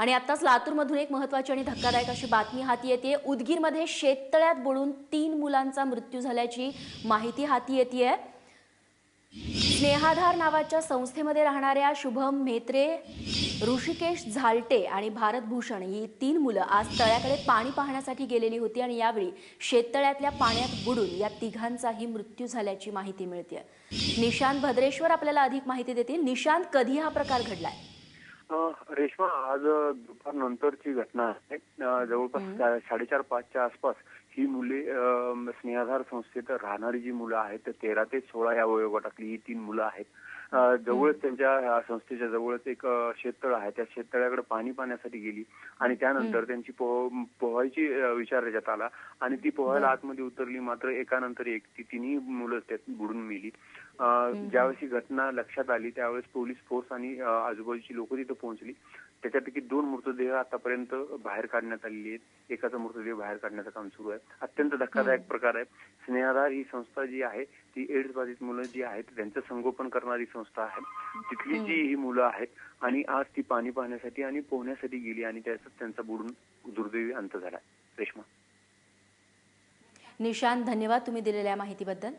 आणि आत्ताच लातूरमधून एक महत्त्वाची आणि धक्कादायक अशी बातमी हाती येते। उदगीरमध्ये शेततळ्यात बुडून 3 मुलांचा मृत्यू झाल्याची माहिती हाती येते। स्नेहाधार नावाच्या संस्थेमध्ये राहणाऱ्या शुभम म्हेत्रे, ऋषिकेश झालटे आणि भारत भूषण ही 3 मुलं आज तळ्याकडे पाणी पाहण्यासाठी गेलेली होती आणि यावेळी शेततळ्यातल्या पाण्यात बुडून या तिघांचाही मृत्यू झाल्याची माहिती मिळते। निशांत भद्रेश्वर आपल्याला अधिक माहिती देतील। निशांत, कधी हा प्रकार घडलाय? रेश्मा, आज दुपारनंतरची घटना आहे। जवळपास 4:30-5च्या आसपास ही मुले स्नेहाधार संस्थेत राहणारी जी मुलं आहेत, 13 ते 16 या वयोगटातली ही 3 मुलं आहेत। जवळच त्यांच्या संस्थेच्या जवळच एक शेततळ आहे। त्या शेततळ्याकडे पाणी पाहण्यासाठी गेली आणि त्यानंतर त्यांची पोहायची विचार त्याच्यात आला आणि ती पोहायला आतमध्ये उतरली, मात्र एकानंतर एक ती तिन्ही मुलं त्यात बुडून मेली। ज्यावेळेस ही घटना लक्षात आली त्यावेळेस पोलीस फोर्स आणि आजूबाजूची लोक तिथे पोहोचली। त्याच्यापैकी 2 मृतदेह आतापर्यंत बाहेर काढण्यात आलेले आहेत। एकाचा मृतदेह बाहेर काढण्याचं काम सुरू आहे। अत्यंत धक्कादायक प्रकार आहे। स्नेहाधार ही संस्था जी आहे ती एड्स बाधित मुलं जी आहेत त्यांचं संगोपन करणारी संस्था आहे। तिथली जी ही मुलं आहेत आणि आज ती पाणी पाहण्यासाठी आणि पोहण्यासाठी गेली आणि त्याच्यात त्यांचा बुडून दुर्दैवी अंत झाला। रेश्मा, निशांत, धन्यवाद तुम्ही दिलेल्या माहितीबद्दल।